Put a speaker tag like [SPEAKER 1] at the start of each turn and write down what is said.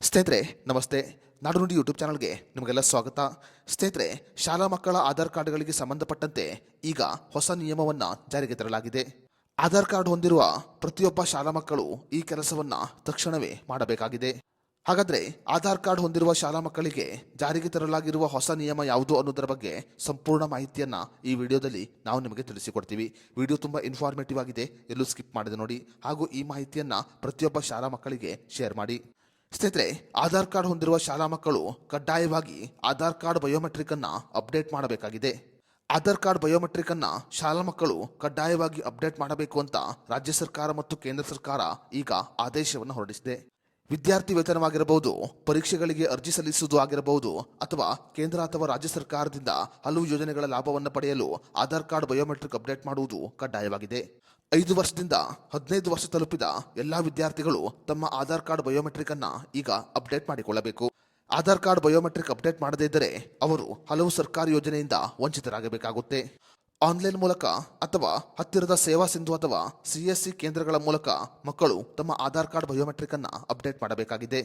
[SPEAKER 1] ಸ್ನೇಹಿತರೆ ನಮಸ್ತೆ. ನಾಡು ನುಡಿ ಯೂಟ್ಯೂಬ್ ಚಾನಲ್ಗೆ ನಿಮಗೆಲ್ಲ ಸ್ವಾಗತ. ಸ್ನೇಹಿತರೆ, ಶಾಲಾ ಮಕ್ಕಳ ಆಧಾರ್ ಕಾರ್ಡ್ಗಳಿಗೆ ಸಂಬಂಧಪಟ್ಟಂತೆ ಈಗ ಹೊಸ ನಿಯಮವನ್ನು ಜಾರಿಗೆ ತರಲಾಗಿದೆ. ಆಧಾರ್ ಕಾರ್ಡ್ ಹೊಂದಿರುವ ಪ್ರತಿಯೊಬ್ಬ ಶಾಲಾ ಮಕ್ಕಳು ಈ ಕೆಲಸವನ್ನು ತಕ್ಷಣವೇ ಮಾಡಬೇಕಾಗಿದೆ. ಹಾಗಾದರೆ ಆಧಾರ್ ಕಾರ್ಡ್ ಹೊಂದಿರುವ ಶಾಲಾ ಮಕ್ಕಳಿಗೆ ಜಾರಿಗೆ ತರಲಾಗಿರುವ ಹೊಸ ನಿಯಮ ಯಾವುದು ಅನ್ನೋದರ ಬಗ್ಗೆ ಸಂಪೂರ್ಣ ಮಾಹಿತಿಯನ್ನು ಈ ವಿಡಿಯೋದಲ್ಲಿ ನಾವು ನಿಮಗೆ ತಿಳಿಸಿಕೊಡ್ತೀವಿ. ವಿಡಿಯೋ ತುಂಬ ಇನ್ಫಾರ್ಮೇಟಿವ್ ಆಗಿದೆ, ಎಲ್ಲೂ ಸ್ಕಿಪ್ ಮಾಡದೆ ನೋಡಿ. ಹಾಗೂ ಈ ಮಾಹಿತಿಯನ್ನು ಪ್ರತಿಯೊಬ್ಬ ಶಾಲಾ ಮಕ್ಕಳಿಗೆ ಶೇರ್ ಮಾಡಿ. ಸ್ನೇಹಿತರೆ, ಆಧಾರ್ ಕಾರ್ಡ್ ಹೊಂದಿರುವ ಶಾಲಾ ಮಕ್ಕಳು ಕಡ್ಡಾಯವಾಗಿ ಆಧಾರ್ ಕಾರ್ಡ್ ಬಯೋಮೆಟ್ರಿಕ್ ಅನ್ನ ಅಪ್ಡೇಟ್ ಮಾಡಬೇಕಾಗಿದೆ. ಆಧಾರ್ ಕಾರ್ಡ್ ಬಯೋಮೆಟ್ರಿಕ್ ಅನ್ನ ಶಾಲಾ ಮಕ್ಕಳು ಕಡ್ಡಾಯವಾಗಿ ಅಪ್ಡೇಟ್ ಮಾಡಬೇಕು ಅಂತ ರಾಜ್ಯ ಸರ್ಕಾರ ಮತ್ತು ಕೇಂದ್ರ ಸರ್ಕಾರ ಈಗ ಆದೇಶವನ್ನು ಹೊರಡಿಸಿದೆ. ವಿದ್ಯಾರ್ಥಿ ವೇತನವಾಗಿರಬಹುದು, ಪರೀಕ್ಷೆಗಳಿಗೆ ಅರ್ಜಿ ಸಲ್ಲಿಸುವುದು ಆಗಿರಬಹುದು, ಅಥವಾ ಕೇಂದ್ರ ಅಥವಾ ರಾಜ್ಯ ಸರ್ಕಾರದಿಂದ ಹಲವು ಯೋಜನೆಗಳ ಲಾಭವನ್ನು ಪಡೆಯಲು ಆಧಾರ್ ಕಾರ್ಡ್ ಬಯೋಮೆಟ್ರಿಕ್ ಅಪ್ಡೇಟ್ ಮಾಡುವುದು ಕಡ್ಡಾಯವಾಗಿದೆ. 5 ವರ್ಷದಿಂದ 15 ವರ್ಷ ತಲುಪಿದ ಎಲ್ಲಾ ವಿದ್ಯಾರ್ಥಿಗಳು ತಮ್ಮ ಆಧಾರ್ ಕಾರ್ಡ್ ಬಯೋಮೆಟ್ರಿಕ್ ಅನ್ನ ಈಗ ಅಪ್ಡೇಟ್ ಮಾಡಿಕೊಳ್ಳಬೇಕು. ಆಧಾರ್ ಕಾರ್ಡ್ ಬಯೋಮೆಟ್ರಿಕ್ ಅಪ್ಡೇಟ್ ಮಾಡದೇ ಇದ್ದರೆ ಅವರು ಹಲವು ಸರ್ಕಾರಿ ಯೋಜನೆಯಿಂದ ವಂಚಿತರಾಗಬೇಕಾಗುತ್ತೆ. ಆನ್ಲೈನ್ ಮೂಲಕ ಅಥವಾ ಹತ್ತಿರದ ಸೇವಾ ಸಿಂಧು ಅಥವಾ CSC ಕೇಂದ್ರಗಳ ಮೂಲಕ ಮಕ್ಕಳು ತಮ್ಮ ಆಧಾರ್ ಕಾರ್ಡ್ ಬಯೋಮೆಟ್ರಿಕ್ ಅನ್ನ ಅಪ್ಡೇಟ್ ಮಾಡಬೇಕಾಗಿದೆ.